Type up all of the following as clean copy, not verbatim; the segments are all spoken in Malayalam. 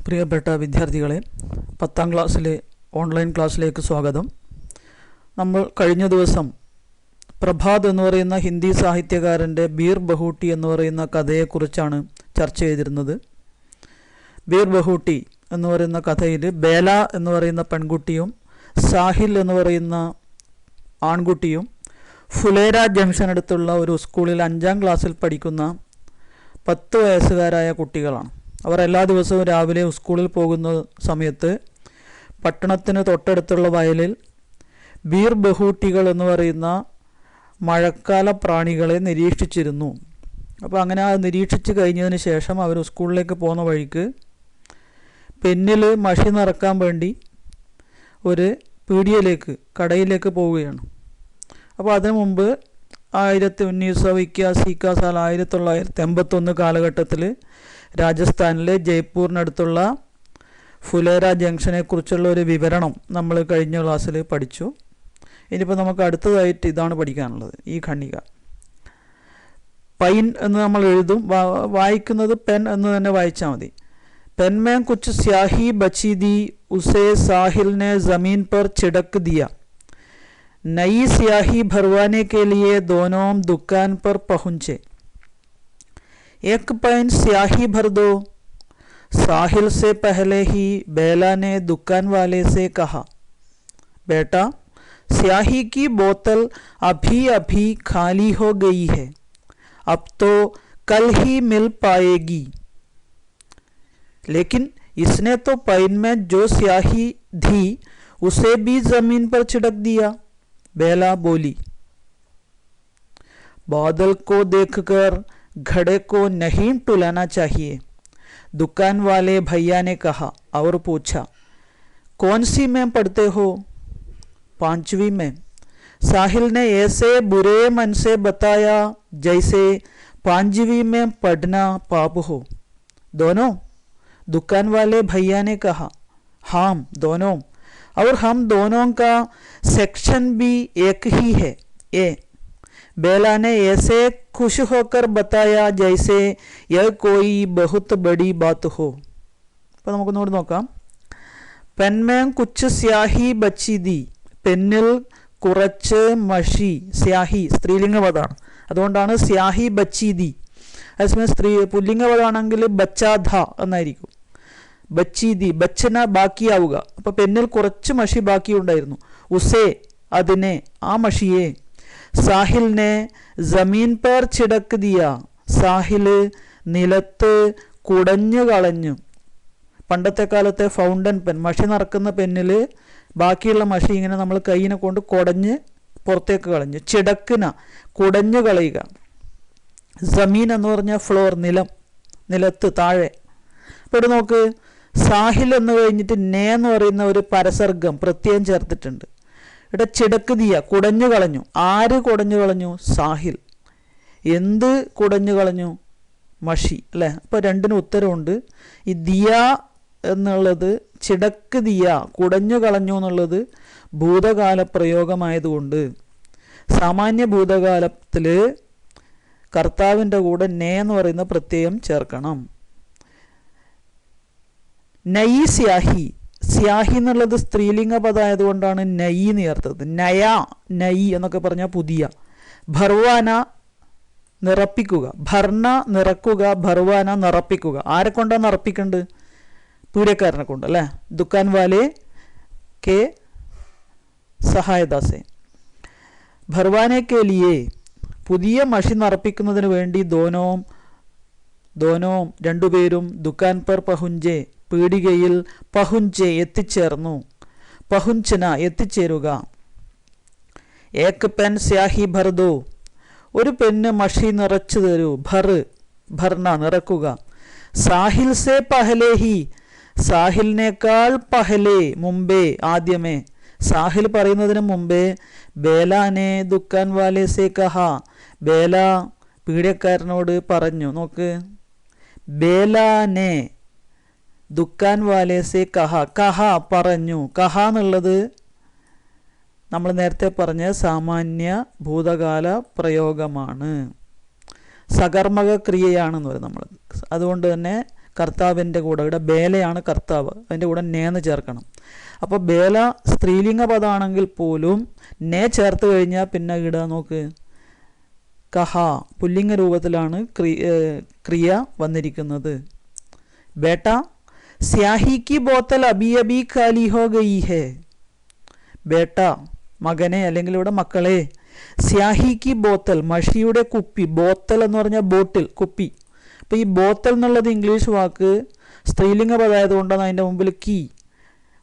പ്രിയപ്പെട്ട വിദ്യാർത്ഥികളെ, 10ാം ക്ലാസ്സിലെ ഓൺലൈൻ ക്ലാസ്സിലേക്ക് സ്വാഗതം. നമ്മൾ കഴിഞ്ഞ ദിവസം പ്രഭാത് എന്ന് പറയുന്ന ഹിന്ദി സാഹിത്യകാരൻ്റെ ബീർ ബഹൂട്ടി എന്ന് പറയുന്ന കഥയെക്കുറിച്ചാണ് ചർച്ച ചെയ്തിരുന്നത്. ബീർ ബഹൂട്ടി എന്ന് പറയുന്ന കഥയിൽ ബേല എന്ന് പറയുന്ന പെൺകുട്ടിയും സാഹിൽ എന്ന് പറയുന്ന ആൺകുട്ടിയും ഫുലേര ജംഗ്ഷൻ അടുത്തുള്ള ഒരു സ്കൂളിൽ 5ാം ക്ലാസ്സിൽ പഠിക്കുന്ന 10 വയസ്സുകാരായ കുട്ടികളാണ്. അവർ എല്ലാ ദിവസവും രാവിലെ സ്കൂളിൽ പോകുന്ന സമയത്ത് പട്ടണത്തിന് തൊട്ടടുത്തുള്ള വയലിൽ ബീർ ബഹൂട്ടികൾ എന്ന് പറയുന്ന മഴക്കാല പ്രാണികളെ നിരീക്ഷിച്ചിരുന്നു. അപ്പോൾ അങ്ങനെ നിരീക്ഷിച്ച് കഴിഞ്ഞതിന് ശേഷം അവർ സ്കൂളിലേക്ക് പോകുന്ന വഴിക്ക് പെന്നിൽ മഷി നിറക്കാൻ വേണ്ടി ഒരു കടയിലേക്ക് പോവുകയാണ്. അപ്പോൾ അതിനു മുമ്പ് 1981 കാലഘട്ടത്തിൽ രാജസ്ഥാനിലെ ജയ്പൂരിനടുത്തുള്ള ഫുലേര ജംഗ്ഷനെ കുറിച്ചുള്ള ഒരു വിവരണം നമ്മൾ കഴിഞ്ഞ ക്ലാസ്സിൽ പഠിച്ചു. ഇനിയിപ്പോൾ നമുക്ക് അടുത്തതായിട്ട് ഇതാണ് പഠിക്കാനുള്ളത്, ഈ ഖണ്ഡിക. പൈൻ എന്ന് നമ്മൾ എഴുതും, വായിക്കുന്നത് പെൻ എന്ന് തന്നെ വായിച്ചാൽ മതി. पेन में कुछ स्याही बची दी, उसे साहिल ने ज़मीन पर छिड़क दिया. नई स्याही भरवाने के लिए दोनों दुकान पर पहुंचे. एक पेन स्याही भर दो, साहिल से पहले ही बेला ने दुकान वाले से कहा. बेटा, स्याही की बोतल अभी अभी खाली हो गई है, अब तो कल ही मिल पाएगी. लेकिन इसने तो पैन में जो स्याही थी उसे भी जमीन पर छिड़क दिया. बेला बोली. बादल को देखकर घड़े को नहीं टुलाना चाहिए, दुकान वाले भैया ने कहा और पूछा, कौन सी में पढ़ते हो? 5वीं में. साहिल ने ऐसे बुरे मन से बताया जैसे 5वीं में पढ़ना पाप हो. दोनों? दुकान वाले भैया ने कहा. हाँ, दोनों, और हम दोनों का सेक्शन भी एक ही है. ए. बेला ने ऐसे खुश होकर बताया जैसे यह कोई बहुत बड़ी बात हो. അപ്പോൾ നമുക്കൊന്നുകൂടി നോക്കാം. പെൻമേൻ കുച്ച് സ്യാഹി ബച്ചി ദി, പെന്നിൽ കുറച്ച് മഷി. സ്യാഹി സ്ത്രീലിംഗ പദമാണ്, അതുകൊണ്ടാണ് സ്യാഹി ബച്ചി ദി. അതേസമയം പുല്ലിംഗ പദമാണെങ്കിൽ ബച്ചാധ എന്നായിരിക്കും. ബച്ചി ദി, ബച്ചന ബാക്കിയാവുക. അപ്പോൾ പെന്നിൽ കുറച്ച് മഷി ബാക്കിയുണ്ടായിരുന്നു. ഉസേ അതിനെ, ആ മഷിയെ. സാഹിലിനെ ജമീൻ പർ ചിടക്ക് ദിയ, സാഹിൽ നിലത്ത് കുടഞ്ഞു കളഞ്ഞു. പണ്ടത്തെ കാലത്തെ ഫൗണ്ടൻ പെൻ, മഷി നിറക്കുന്ന പെന്നിൽ ബാക്കിയുള്ള മഷി ഇങ്ങനെ നമ്മൾ കൈയിനെ കൊണ്ട് കുടഞ്ഞ് പുറത്തേക്ക് കളഞ്ഞു. ചിടക്കിന കുടഞ്ഞു കളയുക. ജമീൻ എന്ന് പറഞ്ഞാൽ ഫ്ലോർ, നിലത്ത് താഴെ. അപ്പോൾ ഇവിടെ നോക്ക്, സാഹിൽ എന്ന് കഴിഞ്ഞിട്ട് നേ എന്ന് പറയുന്ന ഒരു പരസർഗം പ്രത്യയം ചേർത്തിട്ടുണ്ട്. ഇവിടെ ചിടക്ക് ദിയ, കുടഞ്ഞു കളഞ്ഞു. ആര് കുടഞ്ഞു കളഞ്ഞു? സാഹിൽ. എന്ത് കുടഞ്ഞു കളഞ്ഞു? മഷി, അല്ലേ? അപ്പോൾ രണ്ടിനും ഉത്തരവുണ്ട്. ഈ ദിയ എന്നുള്ളത് ചിടക്ക് ദിയ, കുടഞ്ഞു കളഞ്ഞു എന്നുള്ളത് ഭൂതകാല പ്രയോഗമായതുകൊണ്ട് സാമാന്യ ഭൂതകാലത്തിൽ കർത്താവിൻ്റെ കൂടെ നേ എന്ന് പറയുന്ന പ്രത്യയം ചേർക്കണം. നൈ സ്യാഹി, സ്യാഹി എന്നുള്ളത് സ്ത്രീലിംഗ പദമായതുകൊണ്ടാണ് നൈ എന്ന് ചേർത്തത്. നയ, നൈ എന്നൊക്കെ പറഞ്ഞാൽ പുതിയ. ഭർവാന നിറപ്പിക്കുക, ഭർണ നിറക്കുക, ഭർവാന നിറപ്പിക്കുക. ആരെ കൊണ്ടാണ് നിറപ്പിക്കേണ്ടത്? പീഡക്കാരനെ കൊണ്ട്, അല്ലേ? ദുക്കാൻ വാലെ കെ സഹായദാസെ. ഭർവാനെ കെ ലിയെ, പുതിയ മഷി നിറപ്പിക്കുന്നതിന് വേണ്ടി ദോനോം രണ്ടുപേരും ദുക്കാൻ പർ പഹുഞ്ചെ, പീടികയിൽ പഹുഞ്ചെ എത്തിച്ചേർന്നു. പഹുഞ്ചന എത്തിച്ചേരുക. ഏക് പെൻ സ്യാഹി ഭർദോ, ഒരു പെന്ന് മഷി നിറച്ചു തരൂ. ഭർണ നിറക്കുക. സാഹിൽ സെ പഹലേ ഹി, സാഹിലിനേക്കാൾ പഹലേ മുമ്പേ, ആദ്യമേ. സാഹിൽ പറയുന്നതിന് മുമ്പേ ബേലാനെ ദുക്കാൻ വാലെ സെ കഹ, ബേല പീഡക്കാരനോട് പറഞ്ഞു. നോക്ക്, ബേലാനെ ദുക്കാൻ വാലെ സെ കഹ, കഹ പറഞ്ഞു. കഹ എന്നുള്ളത് നമ്മൾ നേരത്തെ പറഞ്ഞ സാമാന്യ ഭൂതകാല പ്രയോഗമാണ്. സകർമ്മക ക്രിയയാണെന്ന് പറയും നമ്മൾ. അതുകൊണ്ട് തന്നെ കർത്താവിൻ്റെ കൂടെ, ഇവിടെ ബേലയാണ് കർത്താവ്, അതിൻ്റെ കൂടെ നേന്ന് ചേർക്കണം. അപ്പോൾ ബേല സ്ത്രീലിംഗ പദമാണെങ്കിൽ പോലും നേ ചേർത്ത് കഴിഞ്ഞാൽ പിന്നെ ഇവിടെ നോക്ക് കഹ പുല്ലിംഗ രൂപത്തിലാണ് ക്രിയ വന്നിരിക്കുന്നത്. ബേട്ട സ്യാഹി കി ബോത്തൽ അബി അബി ഖാലി ഹോ ഗയി ഹേ. ബേട്ട മകനെ, അല്ലെങ്കിൽ ഇവിടെ മക്കളെ, സ്യാഹി കി ബോത്തൽ മഷിയുടെ കുപ്പി, ബോത്തൽ എന്ന് പറഞ്ഞാൽ ബോട്ടിൽ, കുപ്പി. അപ്പോൾ ഈ ബോത്തൽ എന്നുള്ളത് ഇംഗ്ലീഷ് വാക്ക് സ്ത്രീലിംഗ പദമായതുകൊണ്ടാണ് അതിൻ്റെ മുമ്പിൽ കി.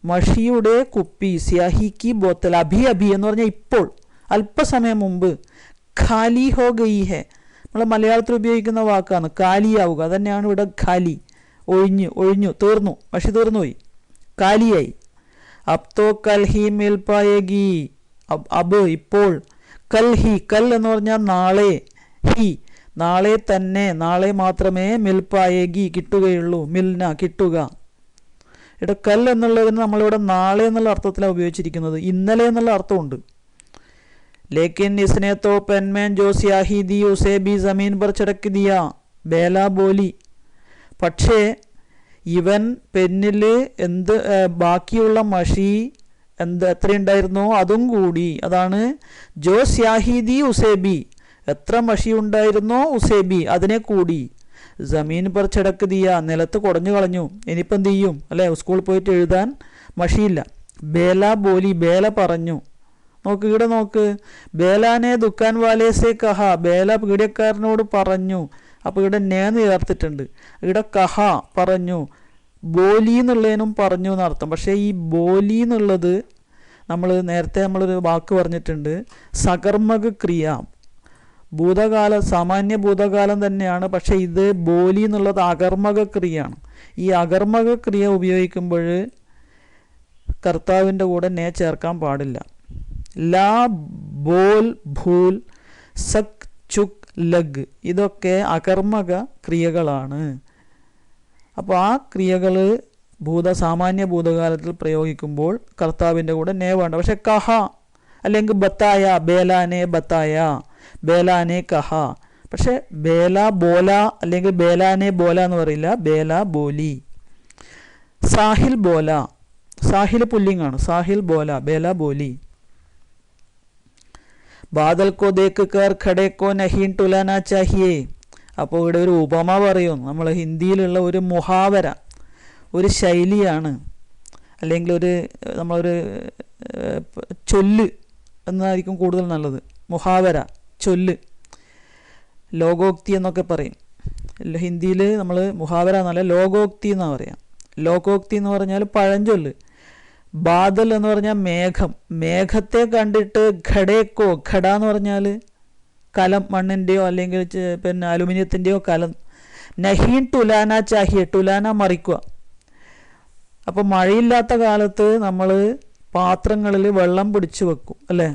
മഷിയുടെ കുപ്പി, സ്യാഹി കി ബോത്തൽ, അഭി അഭി എന്ന് പറഞ്ഞാൽ ഇപ്പോൾ, അല്പസമയം മുമ്പ്. ഖാലി ഹോ ഗയി ഹെ നമ്മൾ മലയാളത്തിൽ ഉപയോഗിക്കുന്ന വാക്കാണ്, കാലിയാവുക. അതന്നെയാണ് ഇവിടെ ഖാലി, ഒഴിഞ്ഞു, ഒഴിഞ്ഞു, തീർന്നു, മഷി തീർന്നുപോയി, കാലിയായി. അബ് തോ കൽ ഹി മിൽ പായേഗി, അബ് ഇപ്പോൾ, കൽ ഹി കൽ എന്ന് പറഞ്ഞാൽ നാളെ, ഹി നാളെ തന്നെ, നാളെ മാത്രമേ മിൽ പായേഗി കിട്ടുകയുള്ളൂ, മിൽന കിട്ടുക. ഇവിടെ കൽ എന്നുള്ളതിന് നമ്മളിവിടെ നാളെ എന്നുള്ള അർത്ഥത്തിലാണ് ഉപയോഗിച്ചിരിക്കുന്നത്, ഇന്നലെ എന്നുള്ള അർത്ഥമുണ്ട്. ലേക്കിൻ ഇസ്നെ തോ പെൻമേൻ ജോ സ്യാഹി ദി ഉസേ ബി ജമീൻ പർ ചടക്ക് ദിയ, ബേല ബോലി. പക്ഷേ ഇവൻ പെന്നിൽ ബാക്കിയുള്ള മഷി എത്രയുണ്ടായിരുന്നോ അതും കൂടി, അതാണ് ജോ സ്യാഹി ദി ഉസേബി, എത്ര മഷി ഉണ്ടായിരുന്നോ ഉസേബി അതിനെ കൂടി, ജമീൻ പർ ചടക്ക് ദിയ നിലത്ത് കുടഞ്ഞു കളഞ്ഞു. ഇനിയിപ്പം എന്ത് ചെയ്യും അല്ലേ, സ്കൂളിൽ പോയിട്ട് എഴുതാൻ മഷിയില്ല. ബേല ബോലി, ബേല പറഞ്ഞു. നോക്ക് ഇവിടെ നോക്ക്, ബേലാനെ ദുക്കാൻ വാലേസെ കഹ, ബേല പീഡിയക്കാരനോട് പറഞ്ഞു. അപ്പോൾ ഇവിടെ നേന്ന് ചേർത്തിട്ടുണ്ട്, ഇവിടെ കഹ പറഞ്ഞു, ബോലി എന്നുള്ളതിനും പറഞ്ഞു എന്നർത്ഥം. പക്ഷേ ഈ ബോലി എന്നുള്ളത് നേരത്തെ നമ്മളൊരു വാക്ക് പറഞ്ഞിട്ടുണ്ട്, സകർമ്മക ക്രിയ, ഭൂതകാല സാമാന്യ ഭൂതകാലം തന്നെയാണ്. പക്ഷേ ഇത് ബോലി എന്നുള്ളത് അകർമ്മക ക്രിയയാണ്. ഈ അകർമ്മക ക്രിയ ഉപയോഗിക്കുമ്പോൾ കർത്താവിൻ്റെ കൂടെ നേ ചേർക്കാൻ പാടില്ല. ലാ, ബോൽ, ഭൂൽ, സക്, ചുക്, ലഗ് ഇതൊക്കെ അകർമ്മക ക്രിയകളാണ്. അപ്പോൾ ആ ക്രിയകൾ സാമാന്യ ഭൂതകാലത്തിൽ പ്രയോഗിക്കുമ്പോൾ കർത്താവിൻ്റെ കൂടെ നേ വേണ്ട. പക്ഷെ കഹ അല്ലെങ്കിൽ ബത്തായ, ബേലാനെ ബത്തായ, ബേലാനെ കഹ. പക്ഷെ ബേല ബോല അല്ലെങ്കിൽ ബേലാനെ ബോല എന്ന് പറയില്ല, ബേല ബോലി. സാഹിൽ ബോല, സാഹിൽ പുല്ലിംഗാണ്, സാഹിൽ ബോല, ബേല ബോലി. ബാദൽ കോ ദേഖ് കർ ഖഡേ കോ നഹീൻ ടുലാനാ ചാഹിയേ. അപ്പോൾ ഇവിടെ ഒരു ഉപമ പറയും, നമ്മൾ ഹിന്ദിയിലുള്ള ഒരു മുഹാവര, ഒരു ശൈലിയാണ്, അല്ലെങ്കിൽ നമ്മളൊരു ചൊല്ല് എന്നായിരിക്കും കൂടുതൽ നല്ലത്. മുഹാവര, ചൊല്ല്, ലോകോക്തി എന്നൊക്കെ പറയും. ഹിന്ദിയിൽ നമ്മൾ മുഹാവര എന്നല്ല ലോകോക്തി എന്നാണ് പറയാം. ലോകോക്തി എന്ന് പറഞ്ഞാൽ പഴഞ്ചൊല്ല്. ബാദൽ എന്ന് പറഞ്ഞാൽ മേഘം, മേഘത്തെ കണ്ടിട്ട് ഘടേക്കോ, ഘട എന്ന് പറഞ്ഞാൽ കലം, മണ്ണിൻ്റെയോ അല്ലെങ്കിൽ പിന്നെ അലുമിനിയത്തിൻ്റെയോ കലം. നഹീൻ ടുലാന ചാഹിയെ, ടുലാന മറിക്കുക. അപ്പോൾ മഴയില്ലാത്ത കാലത്ത് നമ്മൾ പാത്രങ്ങളിൽ വെള്ളം പിടിച്ചു വെക്കും അല്ലേ.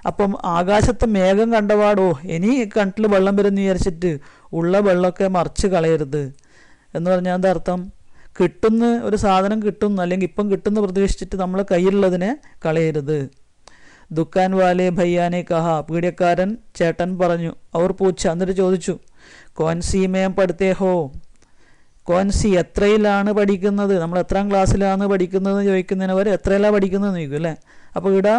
അപ്പം ആകാശത്ത് മേഘം കണ്ടപാടോ ഇനി കിണറ്റിൽ വെള്ളം വരുമെന്ന് വിചാരിച്ചിട്ട് ഉള്ള വെള്ളമൊക്കെ മറിച്ച് കളയരുത് എന്ന് പറഞ്ഞാൽ എന്താ അർത്ഥം? കിട്ടുന്ന ഒരു സാധനം കിട്ടുന്നു, അല്ലെങ്കിൽ ഇപ്പം കിട്ടുന്ന പ്രതീക്ഷിച്ചിട്ട് നമ്മൾ കയ്യിലുള്ളതിനെ കളയരുത്. ദുക്കാൻ വാലെ ഭയ്യാനെ കഹ, പീഡിയക്കാരൻ ചേട്ടൻ പറഞ്ഞു. അവർ പൂച്ച, എന്നിട്ട് ചോദിച്ചു, കോൻസി മേം പഠിത്തേ ഹോ, കോൻസി എത്രയിലാണ് പഠിക്കുന്നത്, നമ്മൾ എത്രാം ക്ലാസ്സിലാണ് പഠിക്കുന്നതെന്ന് ചോദിക്കുന്നതിന് അവർ എത്രയിലാണ് പഠിക്കുന്നതെന്ന് ചോദിക്കും അല്ലേ. അപ്പോൾ ഇവിടെ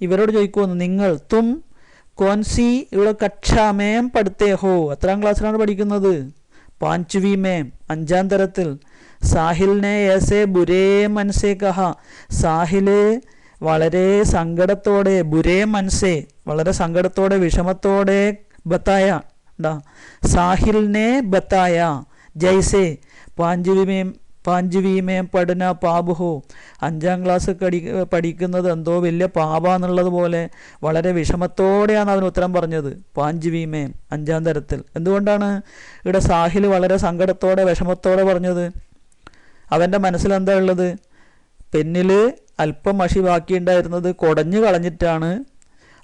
ഇവരോട് ചോദിക്കുമെന്ന്, നിങ്ങൾ തും കോൻസി ഇവിടെ കക്ഷാമേം പഠിത്തേ ഹോ, എത്രാം ക്ലാസ്സിലാണ് പഠിക്കുന്നത്? പാഞ്ചുവി മേം, 5ാം തരത്തിൽ. സാഹിലിനെ ഏസെ ബുരേ മനസ്സേ കഹ, സാഹില് വളരെ സങ്കടത്തോടെ, ബുരേ മനസ്സേ വളരെ സങ്കടത്തോടെ വിഷമത്തോടെ ബത്തായ, സാഹിലിനെ ബത്തായ ജൈസെ പാഞ്ചുവീമേം പഠന പാപുഹോ, 5ാം ക്ലാസ് പഠിക്കുന്നത് എന്തോ വലിയ പാപാന്നുള്ളത് പോലെ വളരെ വിഷമത്തോടെയാണ് അവൻ ഉത്തരം പറഞ്ഞത്. പാഞ്ചുവീമേം 5ാം തരത്തിൽ. എന്തുകൊണ്ടാണ് ഇവിടെ സാഹിൽ വളരെ സങ്കടത്തോടെ വിഷമത്തോടെ പറഞ്ഞത്? അവൻ്റെ മനസ്സിലെന്താ ഉള്ളത്? പെന്നിൽ അല്പം മഷി ബാക്കിയുണ്ടായിരുന്നത് കുടഞ്ഞു കളഞ്ഞിട്ടാണ്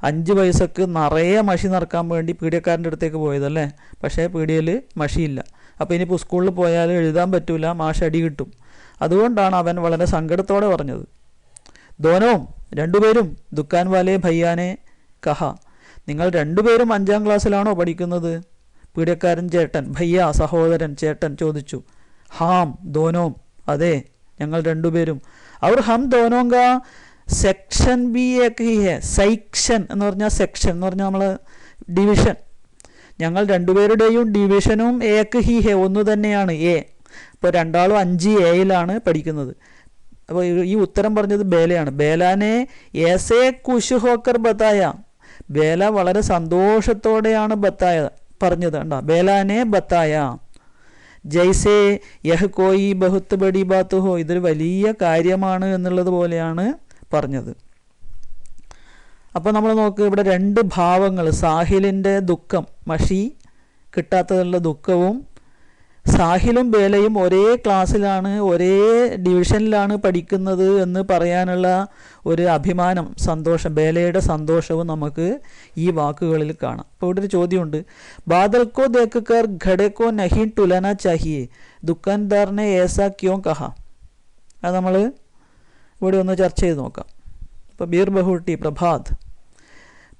5 പൈസക്ക് നിറയെ മഷി നിറക്കാൻ വേണ്ടി പീഡിയക്കാരൻ്റെ അടുത്തേക്ക് പോയതല്ലേ. പക്ഷേ പീഡിയയിൽ മഷിയില്ല. അപ്പോൾ ഇനിയിപ്പോൾ സ്കൂളിൽ പോയാൽ എഴുതാൻ പറ്റൂല, മാഷ് അടി കിട്ടും. അതുകൊണ്ടാണ് അവൻ വളരെ സങ്കടത്തോടെ പറഞ്ഞത്. ദോനവും, രണ്ടുപേരും, ദുക്കാൻ വാലേ ഭയ്യാനെ കഹ, നിങ്ങൾ രണ്ടുപേരും 5ാം ക്ലാസ്സിലാണോ പഠിക്കുന്നത്? പീഡിയക്കാരൻ ചേട്ടൻ, ഭയ്യ സഹോദരൻ, ചേട്ടൻ ചോദിച്ചു. ഹാം ദോനോം, അതെ ഞങ്ങൾ രണ്ടുപേരും. അവർ ഹം ദോനോം കാ സെക്ഷൻ ബി ഏക് ഹി ഹെ. സെക്ഷൻ എന്ന് പറഞ്ഞാൽ സെക്ഷൻ എന്ന് പറഞ്ഞാൽ നമ്മൾ ഡിവിഷൻ. ഞങ്ങൾ രണ്ടുപേരുടെയും ഡിവിഷനും ഏക് ഹി ഹെ, ഒന്ന് തന്നെയാണ്, എ. ഇപ്പോൾ രണ്ടാളും 5A പഠിക്കുന്നത്. അപ്പോൾ ഈ ഉത്തരം പറഞ്ഞത് ബേലയാണ്. ബേലാനെ ഏസേ കുശ് ഹോക്കർ ബത്തായ. ബേല വളരെ സന്തോഷത്തോടെയാണ് പറഞ്ഞത്. കണ്ടോ, ബേലാനെ ബത്തായ ജയ്സേ യഹ് കോയി ബഹുത്ത് ബഡി ബാത്ത് ഹോ. ഇതൊരു വലിയ കാര്യമാണ് എന്നുള്ളത് പോലെയാണ് പറഞ്ഞത്. അപ്പോൾ നമ്മൾ നോക്ക്, ഇവിടെ 2 ഭാവങ്ങൾ. സാഹിലിൻ്റെ ദുഃഖം, മഷി കിട്ടാത്തതിലുള്ള ദുഃഖവും, സാഹിലും ബേലയും ഒരേ ക്ലാസ്സിലാണ്, ഒരേ ഡിവിഷനിലാണ് പഠിക്കുന്നത് എന്ന് പറയാനുള്ള ഒരു അഭിമാനം, സന്തോഷം, ബേലയുടെ സന്തോഷവും നമുക്ക് ഈ വാക്കുകളിൽ കാണാം. അപ്പോൾ ഇവിടെ ഒരു ചോദ്യമുണ്ട്. ബാദൽക്കോ ദേക്കർ ഘടേക്കോ നഹീൻ ടുലന ചാഹിയെ, ദുക്കാൻദാറിനെ ഏസാ ക്യോം കഹ. അത് നമ്മൾ ഇവിടെ ഒന്ന് ചർച്ച ചെയ്ത് നോക്കാം. ഇപ്പോൾ ബീർ ബഹുട്ടി പ്രഭാത്.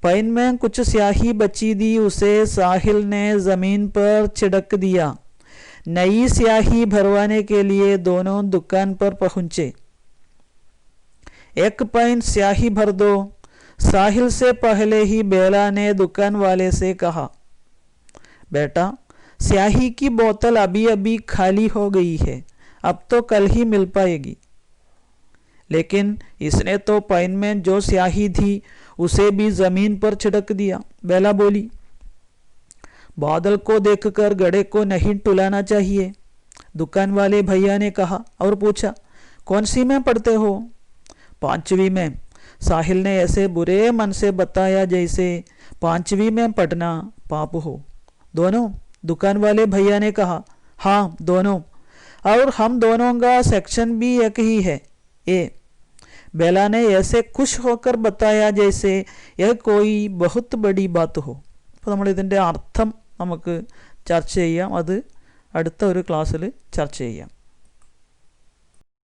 पैन में कुछ स्याही बची दी, उसे साहिल ने ज़मीन पर छिड़क दिया. नई स्याही भरवाने के लिए दोनों दुकान पर पहुंचे. एक पैन स्याही भर दो, साहिल से पहले ही बेला ने दुकान वाले से कहा. बेटा, स्याही की बोतल अभी अभी खाली हो गई है, अब तो कल ही मिल पाएगी. लेकिन इसने तो पैन में जो स्याही थी उसे भी जमीन पर छिड़क दिया. बेला बोली. बादल को देखकर घड़े को नहीं टुलाना चाहिए, दुकान वाले भैया ने कहा और पूछा, कौन सी में पढ़ते हो? 5वीं में. साहिल ने ऐसे बुरे मन से बताया जैसे 5वीं में पढ़ना पाप हो. दोनों? दुकान वाले भैया ने कहा. हाँ दोनों, और हम दोनों का सेक्शन भी एक ही है, ए. बेला ने ऐसे खुश होकर बताया जैसे यह कोई बहुत बड़ी बात हो. അപ്പോൾ നമ്മൾ ഇതിൻ്റെ അർത്ഥം നമുക്ക് ചർച്ച ചെയ്യാം. അത് അടുത്ത ഒരു ക്ലാസ്സിൽ ചർച്ച ചെയ്യാം.